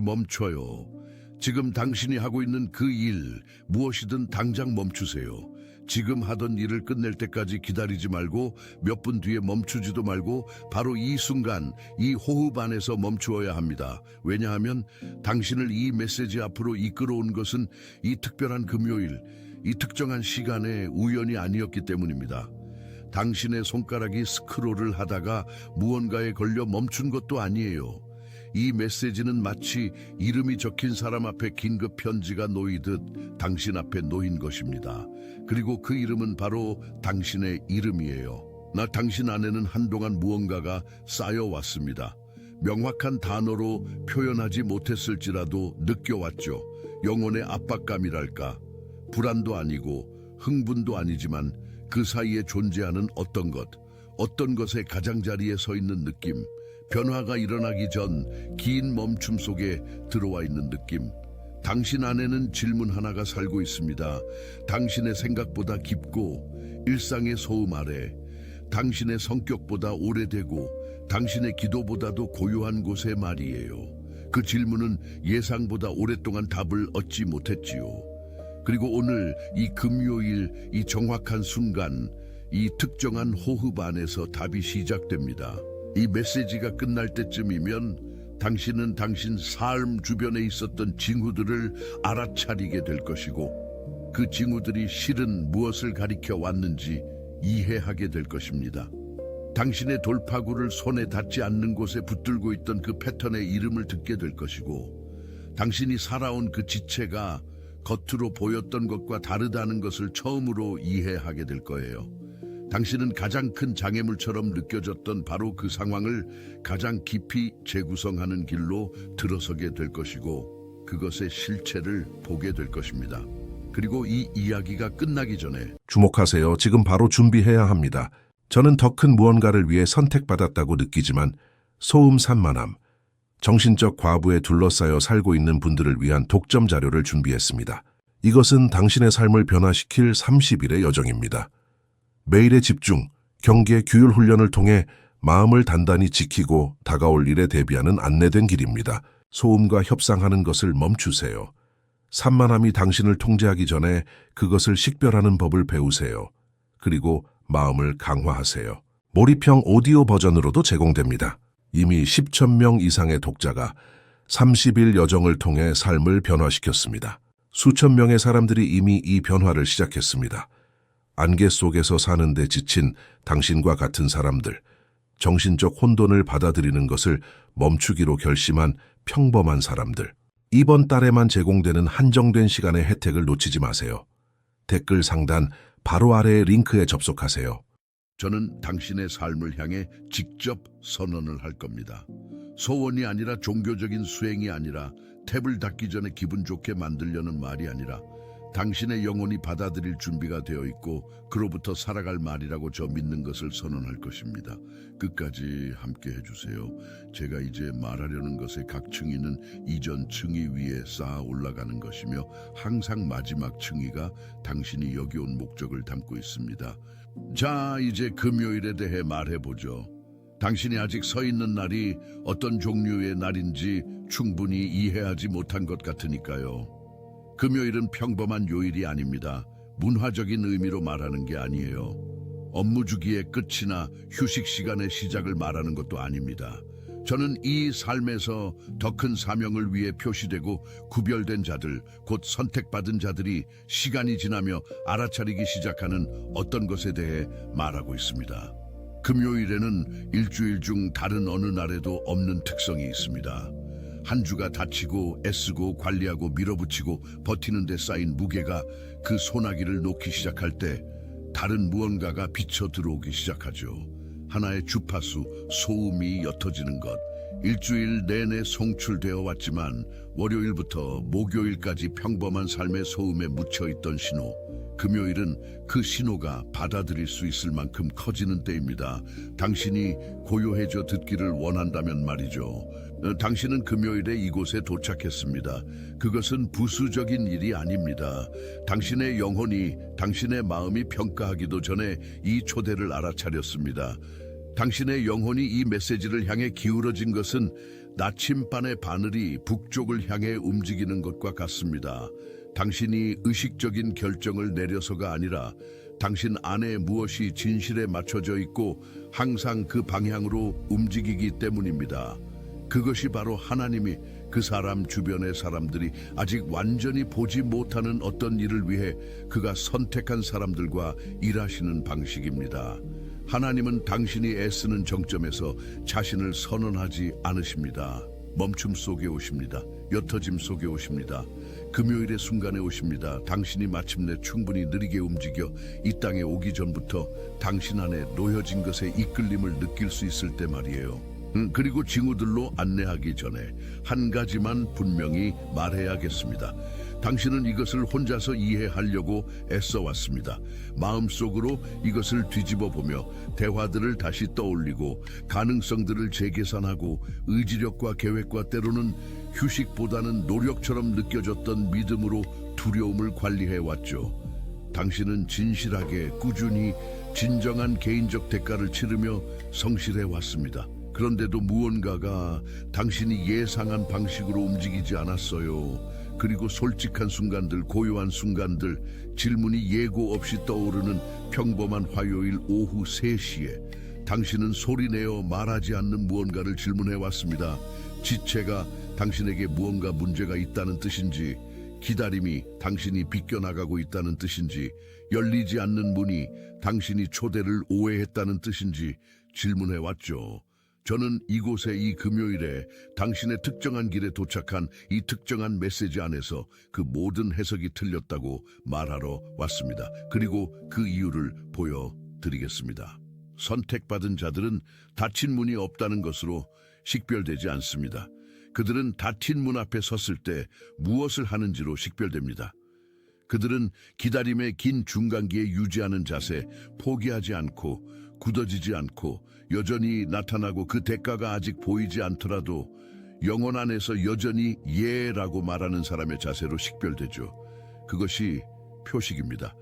멈춰요. 지금 당신이 하고 있는 그 일, 무엇이든 당장 멈추세요. 지금 하던 일을 끝낼 때까지 기다리지 말고 몇 분 뒤에 멈추지도 말고 바로 이 순간, 이 호흡 안에서 멈추어야 합니다. 왜냐하면 당신을 이 메시지 앞으로 이끌어온 것은 이 특별한 금요일, 이 특정한 시간에 우연이 아니었기 때문입니다. 당신의 손가락이 스크롤을 하다가 무언가에 걸려 멈춘 것도 아니에요. 이 메시지는 마치 이름이 적힌 사람 앞에 긴급 편지가 놓이듯 당신 앞에 놓인 것입니다. 그리고 그 이름은 바로 당신의 이름이에요. 당신 안에는 한동안 무언가가 쌓여왔습니다. 명확한 단어로 표현하지 못했을지라도 느껴왔죠. 영혼의 압박감이랄까. 불안도 아니고 흥분도 아니지만 그 사이에 존재하는 어떤 것의 가장자리에 서 있는 느낌. 변화가 일어나기 전 긴 멈춤 속에 들어와 있는 느낌. 당신 안에는 질문 하나가 살고 있습니다. 당신의 생각보다 깊고 일상의 소음 아래, 당신의 성격보다 오래되고 당신의 기도보다도 고요한 곳의 말이에요. 그 질문은 예상보다 오랫동안 답을 얻지 못했지요. 그리고 오늘 이 금요일, 이 정확한 순간, 이 특정한 호흡 안에서 답이 시작됩니다. 이 메시지가 끝날 때쯤이면 당신은 당신 삶 주변에 있었던 징후들을 알아차리게 될 것이고 그 징후들이 실은 무엇을 가리켜 왔는지 이해하게 될 것입니다. 당신의 돌파구를 손에 닿지 않는 곳에 붙들고 있던 그 패턴의 이름을 듣게 될 것이고 당신이 살아온 그 지체가 겉으로 보였던 것과 다르다는 것을 처음으로 이해하게 될 거예요. 당신은 가장 큰 장애물처럼 느껴졌던 바로 그 상황을 가장 깊이 재구성하는 길로 들어서게 될 것이고 그것의 실체를 보게 될 것입니다. 그리고 이 이야기가 끝나기 전에 주목하세요. 지금 바로 준비해야 합니다. 저는 더 큰 무언가를 위해 선택받았다고 느끼지만 소음 산만함, 정신적 과부에 둘러싸여 살고 있는 분들을 위한 독점 자료를 준비했습니다. 이것은 당신의 삶을 변화시킬 30일의 여정입니다. 매일의 집중, 경계, 규율 훈련을 통해 마음을 단단히 지키고 다가올 일에 대비하는 안내된 길입니다. 소음과 협상하는 것을 멈추세요. 산만함이 당신을 통제하기 전에 그것을 식별하는 법을 배우세요. 그리고 마음을 강화하세요. 몰입형 오디오 버전으로도 제공됩니다. 이미 10,000명 이상의 독자가 30일 여정을 통해 삶을 변화시켰습니다. 수천 명의 사람들이 이미 이 변화를 시작했습니다. 안개 속에서 사는데 지친 당신과 같은 사람들, 정신적 혼돈을 받아들이는 것을 멈추기로 결심한 평범한 사람들. 이번 달에만 제공되는 한정된 시간의 혜택을 놓치지 마세요. 댓글 상단 바로 아래의 링크에 접속하세요. 저는 당신의 삶을 향해 직접 선언을 할 겁니다. 소원이 아니라 종교적인 수행이 아니라 탭을 닫기 전에 기분 좋게 만들려는 말이 아니라 당신의 영혼이 받아들일 준비가 되어 있고 그로부터 살아갈 말이라고 저 믿는 것을 선언할 것입니다. 끝까지 함께 해주세요. 제가 이제 말하려는 것의 각 층위는 이전 층위 위에 쌓아 올라가는 것이며 항상 마지막 층위가 당신이 여기 온 목적을 담고 있습니다. 자, 이제 금요일에 대해 말해보죠. 당신이 아직 서 있는 날이 어떤 종류의 날인지 충분히 이해하지 못한 것 같으니까요. 금요일은 평범한 요일이 아닙니다. 문화적인 의미로 말하는 게 아니에요. 업무 주기의 끝이나 휴식 시간의 시작을 말하는 것도 아닙니다. 저는 이 삶에서 더 큰 사명을 위해 표시되고 구별된 자들, 곧 선택받은 자들이 시간이 지나며 알아차리기 시작하는 어떤 것에 대해 말하고 있습니다. 금요일에는 일주일 중 다른 어느 날에도 없는 특성이 있습니다. 한 주가 다치고 애쓰고 관리하고 밀어붙이고 버티는 데 쌓인 무게가 그 소나기를 놓기 시작할 때 다른 무언가가 비쳐 들어오기 시작하죠. 하나의 주파수, 소음이 옅어지는 것. 일주일 내내 송출되어 왔지만 월요일부터 목요일까지 평범한 삶의 소음에 묻혀있던 신호. 금요일은 그 신호가 받아들일 수 있을 만큼 커지는 때입니다. 당신이 고요해져 듣기를 원한다면 말이죠. 당신은 금요일에 이곳에 도착했습니다. 그것은 부수적인 일이 아닙니다. 당신의 영혼이, 당신의 마음이 평가하기도 전에 이 초대를 알아차렸습니다. 당신의 영혼이 이 메시지를 향해 기울어진 것은 나침반의 바늘이 북쪽을 향해 움직이는 것과 같습니다. 당신이 의식적인 결정을 내려서가 아니라 당신 안에 무엇이 진실에 맞춰져 있고 항상 그 방향으로 움직이기 때문입니다. 그것이 바로 하나님이 그 사람 주변의 사람들이 아직 완전히 보지 못하는 어떤 일을 위해 그가 선택한 사람들과 일하시는 방식입니다. 하나님은 당신이 애쓰는 정점에서 자신을 선언하지 않으십니다. 멈춤 속에 오십니다. 옅어짐 속에 오십니다. 금요일의 순간에 오십니다. 당신이 마침내 충분히 느리게 움직여 이 땅에 오기 전부터 당신 안에 놓여진 것의 이끌림을 느낄 수 있을 때 말이에요. 그리고 징후들로 안내하기 전에 한 가지만 분명히 말해야겠습니다. 당신은 이것을 혼자서 이해하려고 애써왔습니다. 마음속으로 이것을 뒤집어 보며 대화들을 다시 떠올리고 가능성들을 재계산하고 의지력과 계획과 때로는 휴식보다는 노력처럼 느껴졌던 믿음으로 두려움을 관리해왔죠. 당신은 진실하게 꾸준히 진정한 개인적 대가를 치르며 성실해왔습니다. 그런데도 무언가가 당신이 예상한 방식으로 움직이지 않았어요. 그리고 솔직한 순간들, 고요한 순간들, 질문이 예고 없이 떠오르는 평범한 화요일 오후 3시에 당신은 소리내어 말하지 않는 무언가를 질문해 왔습니다. 지체가 당신에게 무언가 문제가 있다는 뜻인지, 기다림이 당신이 비껴나가고 있다는 뜻인지, 열리지 않는 문이 당신이 초대를 오해했다는 뜻인지 질문해 왔죠. 저는 이곳에 이 금요일에 당신의 특정한 길에 도착한 이 특정한 메시지 안에서 그 모든 해석이 틀렸다고 말하러 왔습니다. 그리고 그 이유를 보여드리겠습니다. 선택받은 자들은 닫힌 문이 없다는 것으로 식별되지 않습니다. 그들은 닫힌 문 앞에 섰을 때 무엇을 하는지로 식별됩니다. 그들은 기다림의 긴 중간기에 유지하는 자세, 포기하지 않고 굳어지지 않고 여전히 나타나고 그 대가가 아직 보이지 않더라도 영혼 안에서 여전히 예라고 말하는 사람의 자세로 식별되죠. 그것이 표식입니다.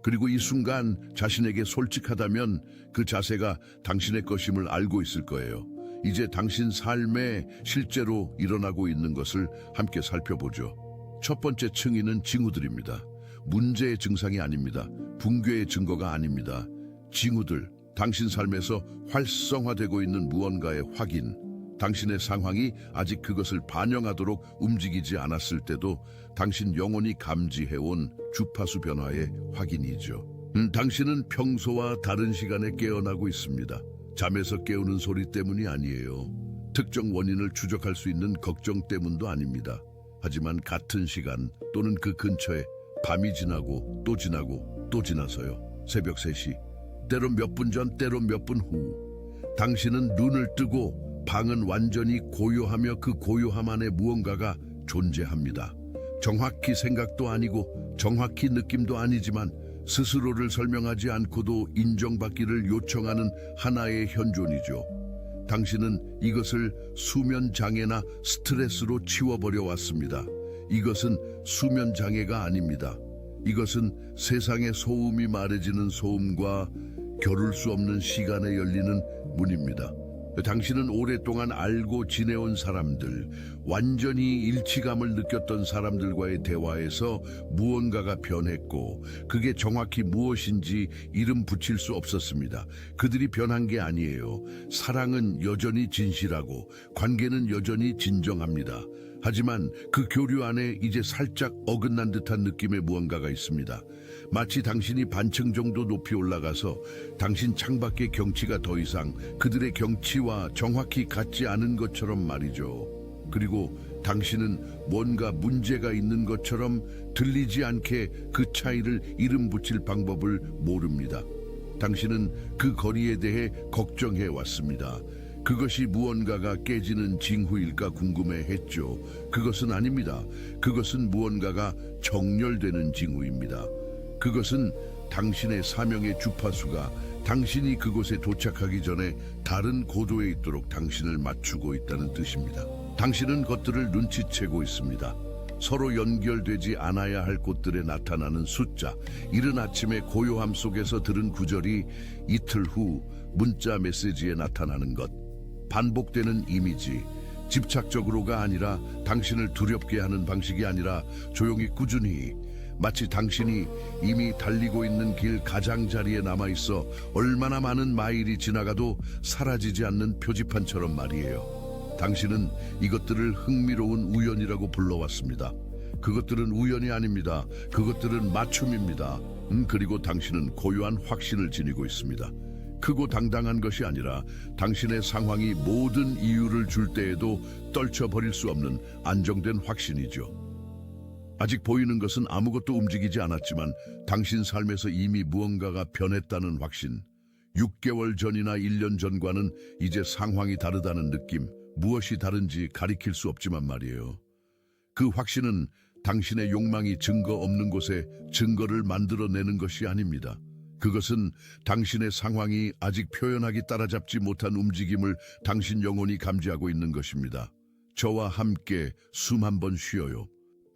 그리고 이 순간 자신에게 솔직하다면 그 자세가 당신의 것임을 알고 있을 거예요. 이제 당신 삶에 실제로 일어나고 있는 것을 함께 살펴보죠. 첫 번째 층위는 징후들입니다. 문제의 증상이 아닙니다. 붕괴의 증거가 아닙니다. 징후들, 당신 삶에서 활성화되고 있는 무언가의 확인, 당신의 상황이 아직 그것을 반영하도록 움직이지 않았을 때도 당신 영혼이 감지해온 주파수 변화의 확인이죠. 당신은 평소와 다른 시간에 깨어나고 있습니다. 잠에서 깨우는 소리 때문이 아니에요. 특정 원인을 추적할 수 있는 걱정 때문도 아닙니다. 하지만 같은 시간 또는 그 근처에 밤이 지나고 또 지나고 또 지나서요. 새벽 3시, 때로 몇 분 전, 때로 몇 분 후. 당신은 눈을 뜨고 방은 완전히 고요하며 그 고요함 안에 무언가가 존재합니다. 정확히 생각도 아니고 정확히 느낌도 아니지만 스스로를 설명하지 않고도 인정받기를 요청하는 하나의 현존이죠. 당신은 이것을 수면 장애나 스트레스로 치워버려 왔습니다. 이것은 수면 장애가 아닙니다. 이것은 세상의 소음이 말해지는 소음과 겨룰 수 없는 시간에 열리는 문입니다. 당신은 오랫동안 알고 지내온 사람들, 완전히 일치감을 느꼈던 사람들과의 대화에서 무언가가 변했고 그게 정확히 무엇인지 이름 붙일 수 없었습니다. 그들이 변한 게 아니에요. 사랑은 여전히 진실하고 관계는 여전히 진정합니다. 하지만 그 교류 안에 이제 살짝 어긋난 듯한 느낌의 무언가가 있습니다. 마치 당신이 반층 정도 높이 올라가서 당신 창밖의 경치가 더 이상 그들의 경치와 정확히 같지 않은 것처럼 말이죠. 그리고 당신은 뭔가 문제가 있는 것처럼 들리지 않게 그 차이를 이름 붙일 방법을 모릅니다. 당신은 그 거리에 대해 걱정해 왔습니다. 그것이 무언가가 깨지는 징후일까 궁금해했죠. 그것은 아닙니다. 그것은 무언가가 정렬되는 징후입니다. 그것은 당신의 사명의 주파수가 당신이 그곳에 도착하기 전에 다른 고도에 있도록 당신을 맞추고 있다는 뜻입니다. 당신은 것들을 눈치채고 있습니다. 서로 연결되지 않아야 할 곳들에 나타나는 숫자, 이른 아침의 고요함 속에서 들은 구절이 이틀 후 문자 메시지에 나타나는 것, 반복되는 이미지, 집착적으로가 아니라 당신을 두렵게 하는 방식이 아니라 조용히 꾸준히 마치 당신이 이미 달리고 있는 길 가장자리에 남아있어 얼마나 많은 마일이 지나가도 사라지지 않는 표지판처럼 말이에요. 당신은 이것들을 흥미로운 우연이라고 불러왔습니다. 그것들은 우연이 아닙니다. 그것들은 맞춤입니다. 그리고 당신은 고요한 확신을 지니고 있습니다. 크고 당당한 것이 아니라 당신의 상황이 모든 이유를 줄 때에도 떨쳐버릴 수 없는 안정된 확신이죠. 아직 보이는 것은 아무것도 움직이지 않았지만 당신 삶에서 이미 무언가가 변했다는 확신. 6개월 전이나 1년 전과는 이제 상황이 다르다는 느낌. 무엇이 다른지 가리킬 수 없지만 말이에요. 그 확신은 당신의 욕망이 증거 없는 곳에 증거를 만들어내는 것이 아닙니다. 그것은 당신의 상황이 아직 표현하기 따라잡지 못한 움직임을 당신 영혼이 감지하고 있는 것입니다. 저와 함께 숨 한 번 쉬어요.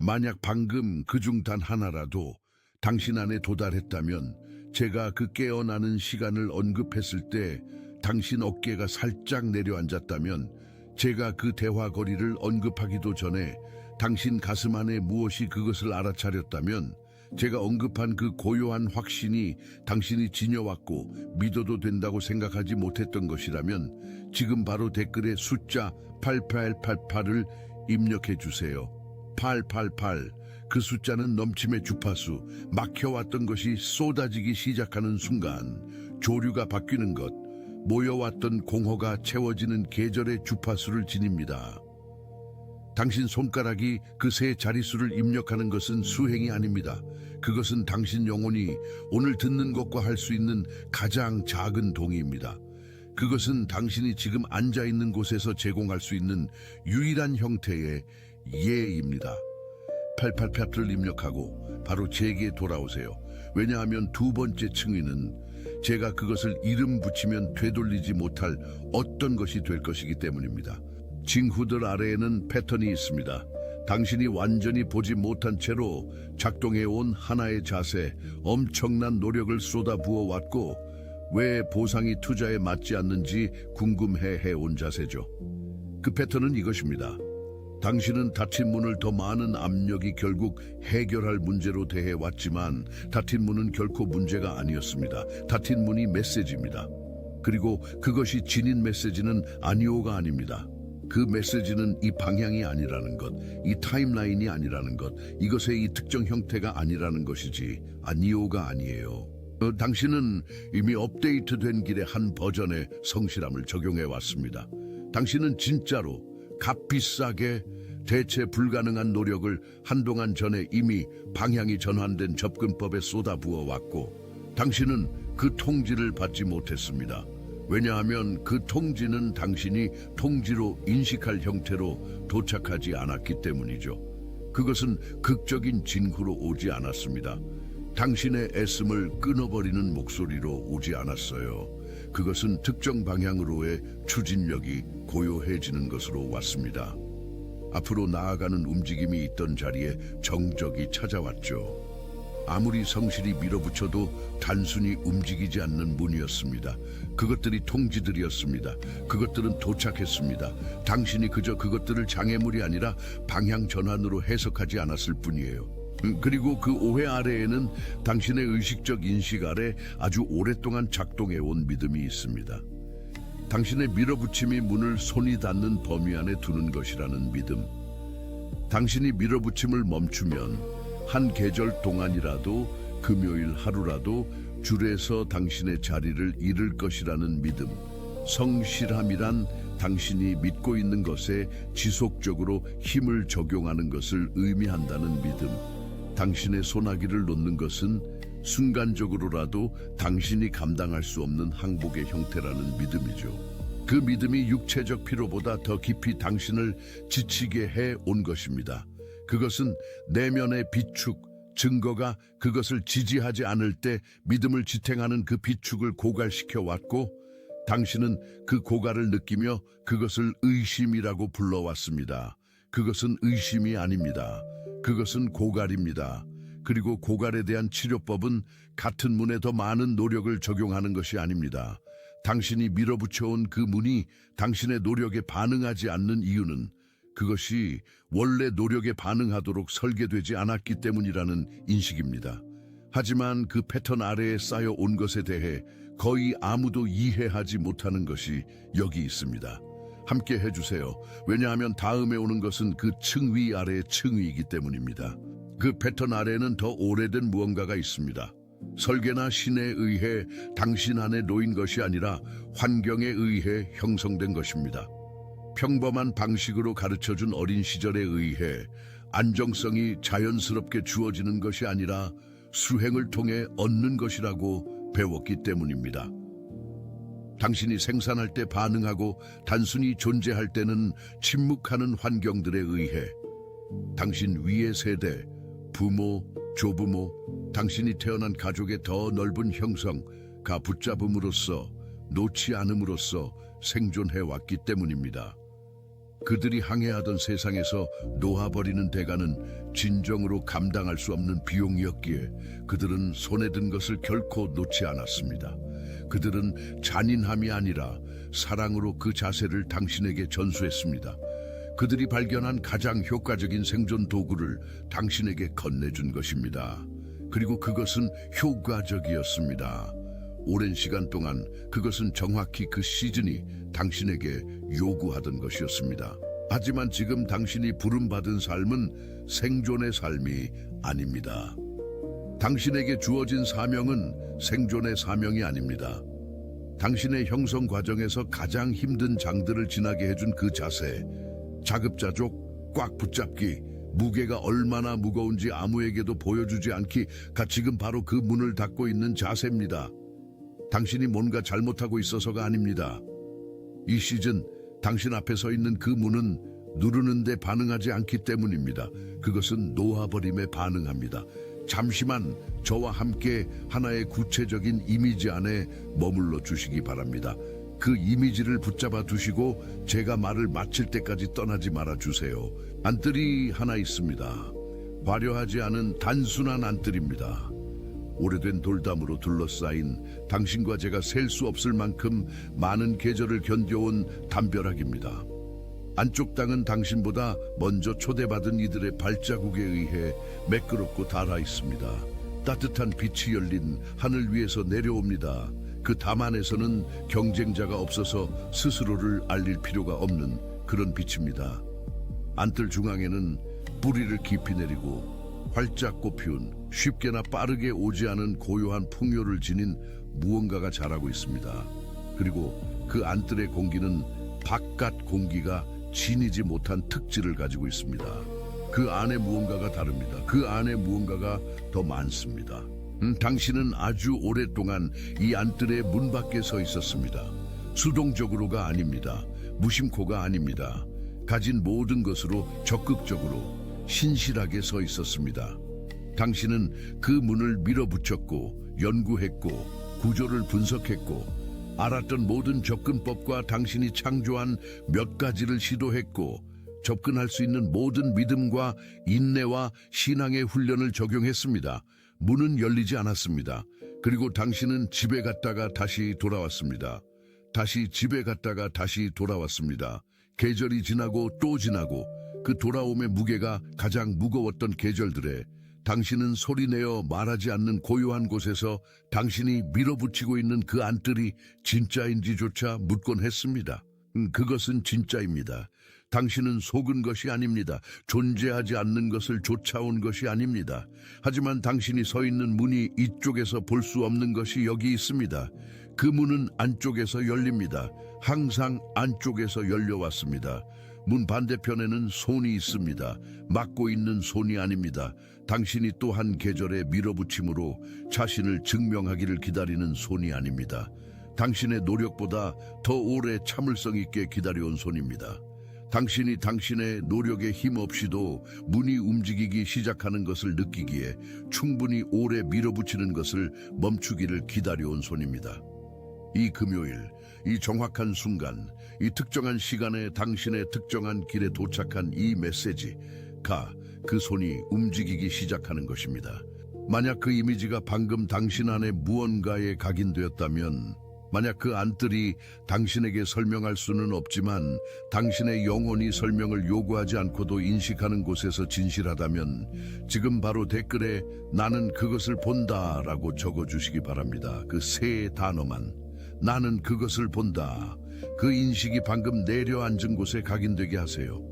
만약 방금 그중 단 하나라도 당신 안에 도달했다면 제가 그 깨어나는 시간을 언급했을 때 당신 어깨가 살짝 내려앉았다면 제가 그 대화 거리를 언급하기도 전에 당신 가슴 안에 무엇이 그것을 알아차렸다면 제가 언급한 그 고요한 확신이 당신이 지녀왔고 믿어도 된다고 생각하지 못했던 것이라면 지금 바로 댓글에 숫자 8888을 입력해 주세요. 888. 그 숫자는 넘침의 주파수, 막혀왔던 것이 쏟아지기 시작하는 순간 조류가 바뀌는 것, 모여왔던 공허가 채워지는 계절의 주파수를 지닙니다. 당신 손가락이 그 세 자릿수를 입력하는 것은 수행이 아닙니다. 그것은 당신 영혼이 오늘 듣는 것과 할 수 있는 가장 작은 동의입니다. 그것은 당신이 지금 앉아있는 곳에서 제공할 수 있는 유일한 형태의 예입니다. 888을 입력하고 바로 제게 돌아오세요. 왜냐하면 두 번째 층위는 제가 그것을 이름 붙이면 되돌리지 못할 어떤 것이 될 것이기 때문입니다. 징후들 아래에는 패턴이 있습니다. 당신이 완전히 보지 못한 채로 작동해온 하나의 자세, 엄청난 노력을 쏟아부어 왔고 왜 보상이 투자에 맞지 않는지 궁금해해온 자세죠. 그 패턴은 이것입니다. 당신은 닫힌 문을 더 많은 압력이 결국 해결할 문제로 대해왔지만 닫힌 문은 결코 문제가 아니었습니다. 닫힌 문이 메시지입니다. 그리고 그것이 지닌 메시지는 아니오가 아닙니다. 그 메시지는 이 방향이 아니라는 것, 이 타임라인이 아니라는 것, 이것의 이 특정 형태가 아니라는 것이지 아니오가 아니에요. 당신은 이미 업데이트된 길의 한 버전의 성실함을 적용해 왔습니다. 당신은 진짜로 값비싸게 대체 불가능한 노력을 한동안 전에 이미 방향이 전환된 접근법에 쏟아부어 왔고 당신은 그 통지를 받지 못했습니다. 왜냐하면 그 통지는 당신이 통지로 인식할 형태로 도착하지 않았기 때문이죠. 그것은 극적인 징후로 오지 않았습니다. 당신의 애씀을 끊어버리는 목소리로 오지 않았어요. 그것은 특정 방향으로의 추진력이 고요해지는 것으로 왔습니다. 앞으로 나아가는 움직임이 있던 자리에 정적이 찾아왔죠. 아무리 성실히 밀어붙여도 단순히 움직이지 않는 문이었습니다. 그것들이 통지들이었습니다. 그것들은 도착했습니다. 당신이 그저 그것들을 장애물이 아니라 방향 전환으로 해석하지 않았을 뿐이에요. 그리고 그 오해 아래에는 당신의 의식적 인식 아래 아주 오랫동안 작동해온 믿음이 있습니다. 당신의 밀어붙임이 문을 손이 닿는 범위 안에 두는 것이라는 믿음. 당신이 밀어붙임을 멈추면 한 계절 동안이라도 금요일 하루라도 줄에서 당신의 자리를 잃을 것이라는 믿음. 성실함이란 당신이 믿고 있는 것에 지속적으로 힘을 적용하는 것을 의미한다는 믿음. 당신의 소나기를 놓는 것은 순간적으로라도 당신이 감당할 수 없는 항복의 형태라는 믿음이죠. 그 믿음이 육체적 피로보다 더 깊이 당신을 지치게 해 온 것입니다. 그것은 내면의 비축, 증거가 그것을 지지하지 않을 때 믿음을 지탱하는 그 비축을 고갈시켜 왔고 당신은 그 고갈을 느끼며 그것을 의심이라고 불러왔습니다. 그것은 의심이 아닙니다. 그것은 고갈입니다. 그리고 고갈에 대한 치료법은 같은 문에 더 많은 노력을 적용하는 것이 아닙니다. 당신이 밀어붙여온 그 문이 당신의 노력에 반응하지 않는 이유는 그것이 원래 노력에 반응하도록 설계되지 않았기 때문이라는 인식입니다. 하지만 그 패턴 아래에 쌓여 온 것에 대해 거의 아무도 이해하지 못하는 것이 여기 있습니다. 함께 해주세요. 왜냐하면 다음에 오는 것은 그 층위 아래의 층위이기 때문입니다. 그 패턴 아래에는 더 오래된 무언가가 있습니다. 설계나 신에 의해 당신 안에 놓인 것이 아니라 환경에 의해 형성된 것입니다. 평범한 방식으로 가르쳐준 어린 시절에 의해 안정성이 자연스럽게 주어지는 것이 아니라 수행을 통해 얻는 것이라고 배웠기 때문입니다. 당신이 생산할 때 반응하고 단순히 존재할 때는 침묵하는 환경들에 의해 당신 위의 세대, 부모, 조부모, 당신이 태어난 가족의 더 넓은 형성가 붙잡음으로써 놓지 않음으로써 생존해왔기 때문입니다. 그들이 항해하던 세상에서 놓아버리는 대가는 진정으로 감당할 수 없는 비용이었기에 그들은 손에 든 것을 결코 놓지 않았습니다. 그들은 잔인함이 아니라 사랑으로 그 자세를 당신에게 전수했습니다. 그들이 발견한 가장 효과적인 생존 도구를 당신에게 건네준 것입니다. 그리고 그것은 효과적이었습니다. 오랜 시간 동안 그것은 정확히 그 시즌이 당신에게 요구하던 것이었습니다. 하지만 지금 당신이 부름받은 삶은 생존의 삶이 아닙니다. 당신에게 주어진 사명은 생존의 사명이 아닙니다. 당신의 형성 과정에서 가장 힘든 장들을 지나게 해준 그 자세, 자급자족, 꽉 붙잡기, 무게가 얼마나 무거운지 아무에게도 보여주지 않기가 지금 바로 그 문을 닫고 있는 자세입니다. 당신이 뭔가 잘못하고 있어서가 아닙니다. 이 시즌 당신 앞에 서 있는 그 문은 누르는데 반응하지 않기 때문입니다. 그것은 놓아버림에 반응합니다. 잠시만 저와 함께 하나의 구체적인 이미지 안에 머물러 주시기 바랍니다. 그 이미지를 붙잡아 두시고 제가 말을 마칠 때까지 떠나지 말아 주세요. 안뜰이 하나 있습니다. 화려하지 않은 단순한 안뜰입니다. 오래된 돌담으로 둘러싸인 당신과 제가 셀 수 없을 만큼 많은 계절을 견뎌온 담벼락입니다. 안쪽 땅은 당신보다 먼저 초대받은 이들의 발자국에 의해 매끄럽고 닳아 있습니다. 따뜻한 빛이 열린 하늘 위에서 내려옵니다. 그 담 안에서는 경쟁자가 없어서 스스로를 알릴 필요가 없는 그런 빛입니다. 안뜰 중앙에는 뿌리를 깊이 내리고 활짝 꽃피운 쉽게나 빠르게 오지 않은 고요한 풍요를 지닌 무언가가 자라고 있습니다. 그리고 그 안뜰의 공기는 바깥 공기가 지니지 못한 특질을 가지고 있습니다. 그 안에 무언가가 다릅니다. 그 안에 무언가가 더 많습니다. 당신은 아주 오랫동안 이 안뜰의 문 밖에 서 있었습니다. 수동적으로가 아닙니다. 무심코가 아닙니다. 가진 모든 것으로 적극적으로 신실하게 서 있었습니다. 당신은 그 문을 밀어붙였고 연구했고 구조를 분석했고 알았던 모든 접근법과 당신이 창조한 몇 가지를 시도했고 접근할 수 있는 모든 믿음과 인내와 신앙의 훈련을 적용했습니다. 문은 열리지 않았습니다. 그리고 당신은 집에 갔다가 다시 돌아왔습니다. 다시 집에 갔다가 다시 돌아왔습니다. 계절이 지나고 또 지나고 그 돌아옴의 무게가 가장 무거웠던 계절들에 당신은 소리내어 말하지 않는 고요한 곳에서 당신이 밀어붙이고 있는 그 안뜰이 진짜인지조차 묻곤 했습니다. 그것은 진짜입니다. 당신은 속은 것이 아닙니다. 존재하지 않는 것을 쫓아온 것이 아닙니다. 하지만 당신이 서 있는 문이 이쪽에서 볼 수 없는 것이 여기 있습니다. 그 문은 안쪽에서 열립니다. 항상 안쪽에서 열려왔습니다. 문 반대편에는 손이 있습니다. 막고 있는 손이 아닙니다. 당신이 또 한 계절의 밀어붙임으로 자신을 증명하기를 기다리는 손이 아닙니다. 당신의 노력보다 더 오래 참을성 있게 기다려온 손입니다. 당신이 당신의 노력에 힘없이도 문이 움직이기 시작하는 것을 느끼기에 충분히 오래 밀어붙이는 것을 멈추기를 기다려온 손입니다. 이 금요일, 이 정확한 순간, 이 특정한 시간에 당신의 특정한 길에 도착한 이 메시지가 그 손이 움직이기 시작하는 것입니다. 만약 그 이미지가 방금 당신 안에 무언가에 각인되었다면 만약 그 안뜰이 당신에게 설명할 수는 없지만 당신의 영혼이 설명을 요구하지 않고도 인식하는 곳에서 진실하다면 지금 바로 댓글에 나는 그것을 본다 라고 적어주시기 바랍니다. 그 세 단어만. 나는 그것을 본다. 그 인식이 방금 내려앉은 곳에 각인되게 하세요.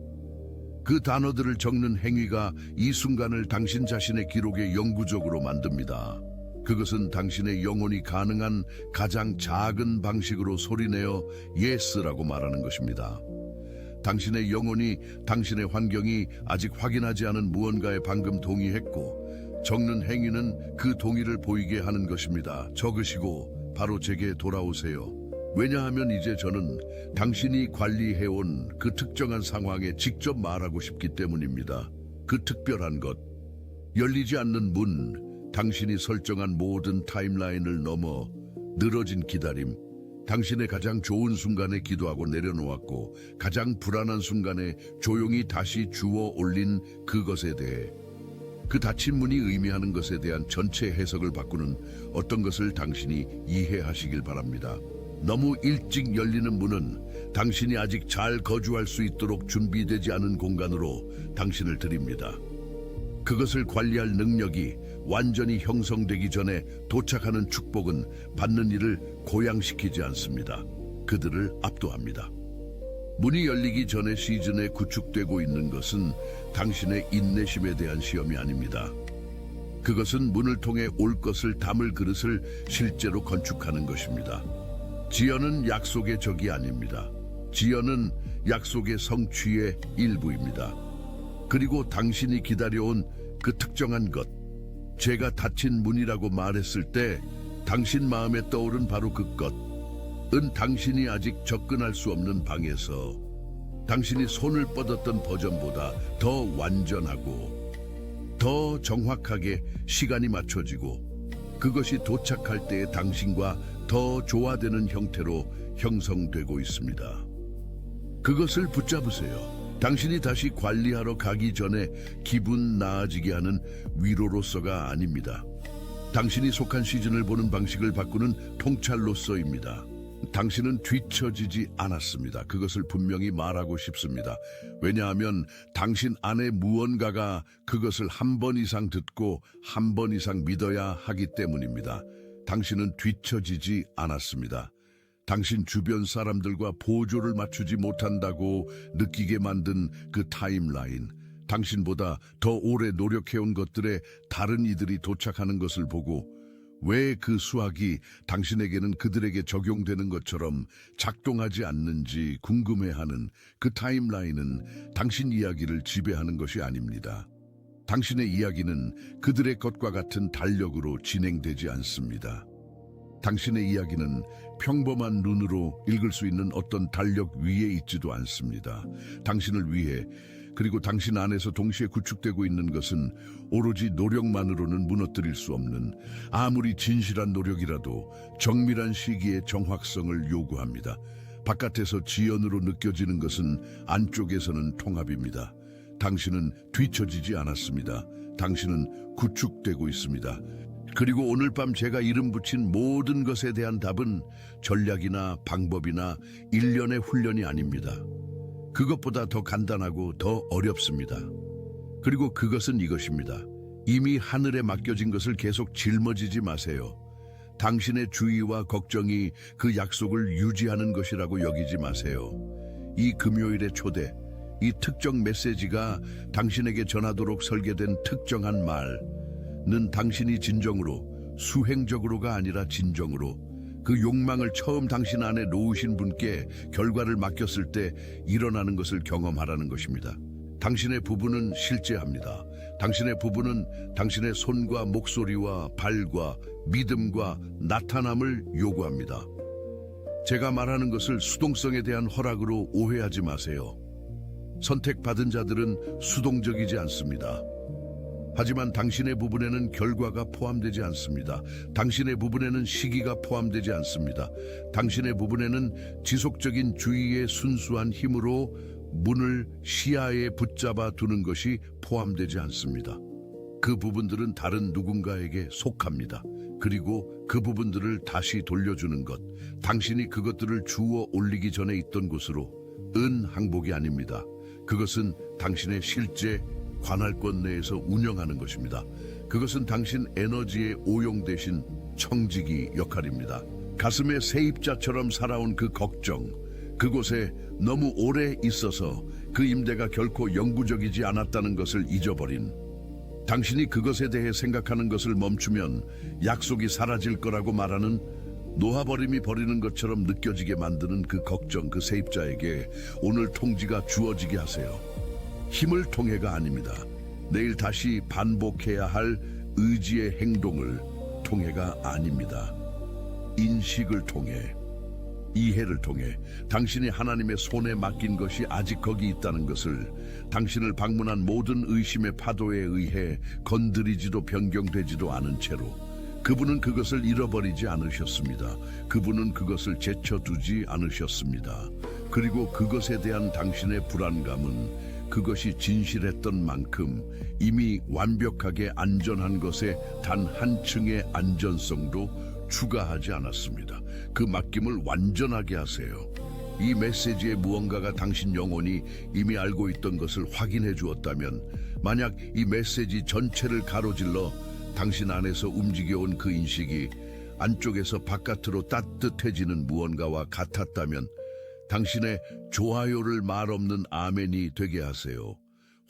그 단어들을 적는 행위가 이 순간을 당신 자신의 기록에 영구적으로 만듭니다. 그것은 당신의 영혼이 가능한 가장 작은 방식으로 소리내어 예스라고 말하는 것입니다. 당신의 영혼이 당신의 환경이 아직 확인하지 않은 무언가에 방금 동의했고 적는 행위는 그 동의를 보이게 하는 것입니다. 적으시고 바로 제게 돌아오세요. 왜냐하면 이제 저는 당신이 관리해온 그 특정한 상황에 직접 말하고 싶기 때문입니다. 그 특별한 것, 열리지 않는 문, 당신이 설정한 모든 타임라인을 넘어 늘어진 기다림, 당신의 가장 좋은 순간에 기도하고 내려놓았고 가장 불안한 순간에 조용히 다시 주워 올린 그것에 대해 그 닫힌 문이 의미하는 것에 대한 전체 해석을 바꾸는 어떤 것을 당신이 이해하시길 바랍니다. 너무 일찍 열리는 문은 당신이 아직 잘 거주할 수 있도록 준비되지 않은 공간으로 당신을 드립니다. 그것을 관리할 능력이 완전히 형성되기 전에 도착하는 축복은 받는 이를 고양시키지 않습니다. 그들을 압도합니다. 문이 열리기 전에 시즌에 구축되고 있는 것은 당신의 인내심에 대한 시험이 아닙니다. 그것은 문을 통해 올 것을 담을 그릇을 실제로 건축하는 것입니다. 지연은 약속의 적이 아닙니다. 지연은 약속의 성취의 일부입니다. 그리고 당신이 기다려온 그 특정한 것, 제가 닫힌 문이라고 말했을 때 당신 마음에 떠오른 바로 그것은 당신이 아직 접근할 수 없는 방에서 당신이 손을 뻗었던 버전보다 더 완전하고 더 정확하게 시간이 맞춰지고 그것이 도착할 때의 당신과 더 조화되는 형태로 형성되고 있습니다. 그것을 붙잡으세요. 당신이 다시 관리하러 가기 전에 기분 나아지게 하는 위로로서가 아닙니다. 당신이 속한 시즌을 보는 방식을 바꾸는 통찰로서입니다. 당신은 뒤처지지 않았습니다. 그것을 분명히 말하고 싶습니다. 왜냐하면 당신 안에 무언가가 그것을 한 번 이상 듣고 한 번 이상 믿어야 하기 때문입니다. 당신은 뒤처지지 않았습니다. 당신 주변 사람들과 보조를 맞추지 못한다고 느끼게 만든 그 타임라인, 당신보다 더 오래 노력해온 것들에 다른 이들이 도착하는 것을 보고 왜 그 수학이 당신에게는 그들에게 적용되는 것처럼 작동하지 않는지 궁금해하는 그 타임라인은 당신 이야기를 지배하는 것이 아닙니다. 당신의 이야기는 그들의 것과 같은 달력으로 진행되지 않습니다. 당신의 이야기는 평범한 눈으로 읽을 수 있는 어떤 달력 위에 있지도 않습니다. 당신을 위해 그리고 당신 안에서 동시에 구축되고 있는 것은 오로지 노력만으로는 무너뜨릴 수 없는 아무리 진실한 노력이라도 정밀한 시기의 정확성을 요구합니다. 바깥에서 지연으로 느껴지는 것은 안쪽에서는 통합입니다. 당신은 뒤처지지 않았습니다. 당신은 구축되고 있습니다. 그리고 오늘 밤 제가 이름 붙인 모든 것에 대한 답은 전략이나 방법이나 일련의 훈련이 아닙니다. 그것보다 더 간단하고 더 어렵습니다. 그리고 그것은 이것입니다. 이미 하늘에 맡겨진 것을 계속 짊어지지 마세요. 당신의 주의와 걱정이 그 약속을 유지하는 것이라고 여기지 마세요. 이 금요일의 초대, 이 특정 메시지가 당신에게 전하도록 설계된 특정한 말은 당신이 진정으로, 수행적으로가 아니라 진정으로 그 욕망을 처음 당신 안에 놓으신 분께 결과를 맡겼을 때 일어나는 것을 경험하라는 것입니다. 당신의 부부는 실제합니다. 당신의 부부는 당신의 손과 목소리와 발과 믿음과 나타남을 요구합니다. 제가 말하는 것을 수동성에 대한 허락으로 오해하지 마세요. 선택받은 자들은 수동적이지 않습니다. 하지만 당신의 부분에는 결과가 포함되지 않습니다. 당신의 부분에는 시기가 포함되지 않습니다. 당신의 부분에는 지속적인 주의의 순수한 힘으로 문을 시야에 붙잡아 두는 것이 포함되지 않습니다. 그 부분들은 다른 누군가에게 속합니다. 그리고 그 부분들을 다시 돌려주는 것, 당신이 그것들을 주워 올리기 전에 있던 곳으로. 은 항복이 아닙니다. 그것은 당신의 실제 관할권 내에서 운영하는 것입니다. 그것은 당신 에너지의 오용 대신 청지기 역할입니다. 가슴에 세입자처럼 살아온 그 걱정, 그곳에 너무 오래 있어서 그 임대가 결코 영구적이지 않았다는 것을 잊어버린, 당신이 그것에 대해 생각하는 것을 멈추면 약속이 사라질 거라고 말하는, 놓아버림이 버리는 것처럼 느껴지게 만드는 그 걱정, 그 세입자에게 오늘 통지가 주어지게 하세요. 힘을 통해가 아닙니다. 내일 다시 반복해야 할 의지의 행동을 통해가 아닙니다. 인식을 통해, 이해를 통해 당신이 하나님의 손에 맡긴 것이 아직 거기 있다는 것을, 당신을 방문한 모든 의심의 파도에 의해 건드리지도 변경되지도 않은 채로 그분은 그것을 잃어버리지 않으셨습니다. 그분은 그것을 제쳐두지 않으셨습니다. 그리고 그것에 대한 당신의 불안감은 그것이 진실했던 만큼 이미 완벽하게 안전한 것에 단 한 층의 안전성도 추가하지 않았습니다. 그 맡김을 완전하게 하세요. 이 메시지의 무언가가 당신 영혼이 이미 알고 있던 것을 확인해 주었다면, 만약 이 메시지 전체를 가로질러 당신 안에서 움직여온 그 인식이 안쪽에서 바깥으로 따뜻해지는 무언가와 같았다면, 당신의 좋아요를 말없는 아멘이 되게 하세요.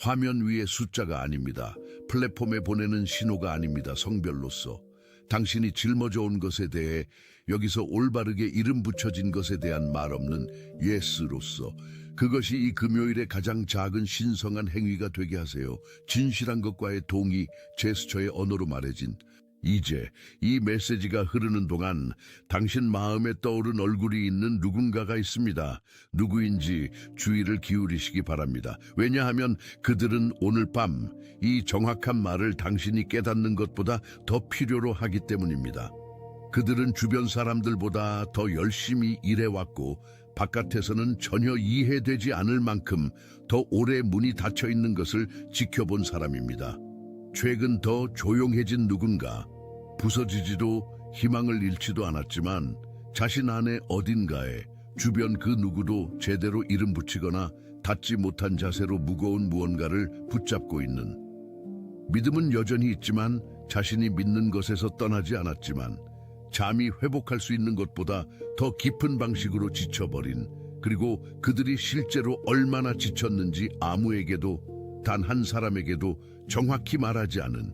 화면 위의 숫자가 아닙니다. 플랫폼에 보내는 신호가 아닙니다. 성별로서 당신이 짊어져 온 것에 대해, 여기서 올바르게 이름 붙여진 것에 대한 말없는 예스로서 그것이 이 금요일의 가장 작은 신성한 행위가 되게 하세요. 진실한 것과의 동의, 제스처의 언어로 말해진, 이제 이 메시지가 흐르는 동안 당신 마음에 떠오른 얼굴이 있는 누군가가 있습니다. 누구인지 주의를 기울이시기 바랍니다. 왜냐하면 그들은 오늘 밤 이 정확한 말을 당신이 깨닫는 것보다 더 필요로 하기 때문입니다. 그들은 주변 사람들보다 더 열심히 일해왔고, 바깥에서는 전혀 이해되지 않을 만큼 더 오래 문이 닫혀 있는 것을 지켜본 사람입니다. 최근 더 조용해진 누군가, 부서지지도 희망을 잃지도 않았지만 자신 안에 어딘가에 주변 그 누구도 제대로 이름 붙이거나 닿지 못한 자세로 무거운 무언가를 붙잡고 있는, 믿음은 여전히 있지만 자신이 믿는 것에서 떠나지 않았지만 잠이 회복할 수 있는 것보다 더 깊은 방식으로 지쳐버린, 그리고 그들이 실제로 얼마나 지쳤는지 아무에게도, 단 한 사람에게도 정확히 말하지 않은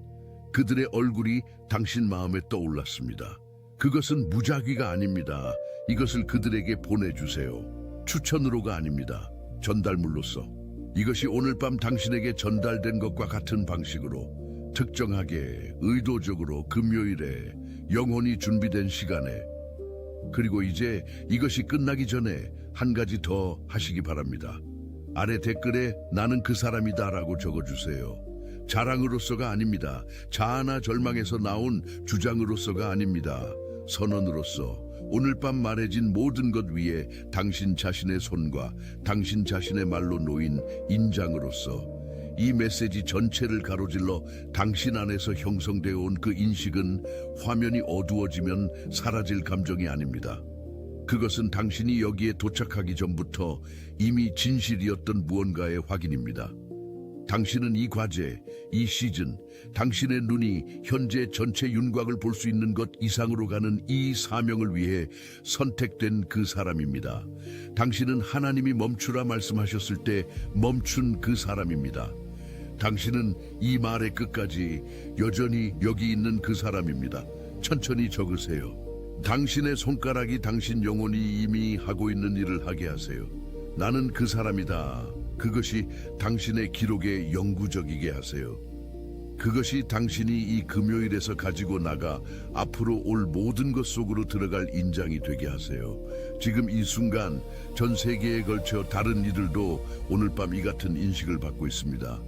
그들의 얼굴이 당신 마음에 떠올랐습니다. 그것은 무작위가 아닙니다. 이것을 그들에게 보내주세요. 추천으로가 아닙니다. 전달물로서. 이것이 오늘 밤 당신에게 전달된 것과 같은 방식으로, 특정하게, 의도적으로 금요일에 영혼이 준비된 시간에. 그리고 이제 이것이 끝나기 전에 한 가지 더 하시기 바랍니다. 아래 댓글에 나는 그 사람이다 라고 적어주세요. 자랑으로서가 아닙니다. 자아나 절망에서 나온 주장으로서가 아닙니다. 선언으로서 오늘 밤 말해진 모든 것 위에 당신 자신의 손과 당신 자신의 말로 놓인 인장으로서 이 메시지 전체를 가로질러 당신 안에서 형성되어 온 그 인식은 화면이 어두워지면 사라질 감정이 아닙니다. 그것은 당신이 여기에 도착하기 전부터 이미 진실이었던 무언가의 확인입니다. 당신은 이 과제, 이 시즌, 당신의 눈이 현재 전체 윤곽을 볼 수 있는 것 이상으로 가는 이 사명을 위해 선택된 그 사람입니다. 당신은 하나님이 멈추라 말씀하셨을 때 멈춘 그 사람입니다. 당신은 이 말의 끝까지 여전히 여기 있는 그 사람입니다. 천천히 적으세요. 당신의 손가락이 당신 영혼이 이미 하고 있는 일을 하게 하세요. 나는 그 사람이다. 그것이 당신의 기록에 영구적이게 하세요. 그것이 당신이 이 금요일에서 가지고 나가 앞으로 올 모든 것 속으로 들어갈 인장이 되게 하세요. 지금 이 순간 전 세계에 걸쳐 다른 이들도 오늘 밤 이 같은 인식을 받고 있습니다.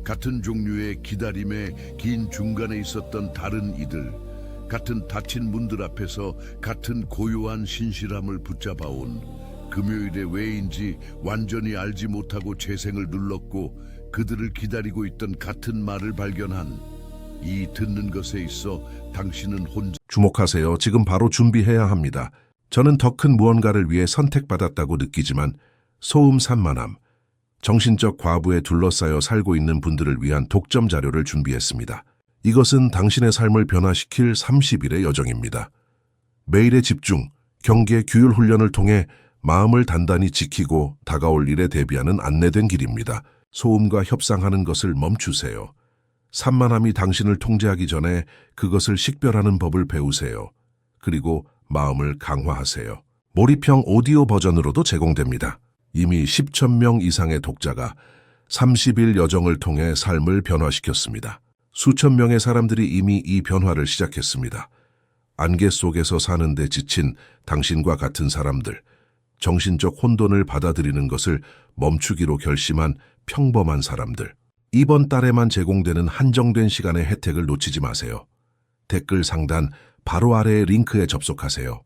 같은 종류의 기다림의 긴 중간에 있었던 다른 이들, 같은 닫힌 문들 앞에서 같은 고요한 신실함을 붙잡아온, 금요일에 왜인지 완전히 알지 못하고 재생을 눌렀고 그들을 기다리고 있던 같은 말을 발견한, 이 듣는 것에 있어 당신은 혼자 주목하세요. 지금 바로 준비해야 합니다. 저는 더 큰 무언가를 위해 선택받았다고 느끼지만 소음 산만함, 정신적 과부에 둘러싸여 살고 있는 분들을 위한 독점 자료를 준비했습니다. 이것은 당신의 삶을 변화시킬 30일의 여정입니다. 매일의 집중, 경계, 규율 훈련을 통해 마음을 단단히 지키고 다가올 일에 대비하는 안내된 길입니다. 소음과 협상하는 것을 멈추세요. 산만함이 당신을 통제하기 전에 그것을 식별하는 법을 배우세요. 그리고 마음을 강화하세요. 몰입형 오디오 버전으로도 제공됩니다. 이미 10천 명 이상의 독자가 30일 여정을 통해 삶을 변화시켰습니다. 수천 명의 사람들이 이미 이 변화를 시작했습니다. 안개 속에서 사는데 지친 당신과 같은 사람들, 정신적 혼돈을 받아들이는 것을 멈추기로 결심한 평범한 사람들. 이번 달에만 제공되는 한정된 시간의 혜택을 놓치지 마세요. 댓글 상단 바로 아래의 링크에 접속하세요.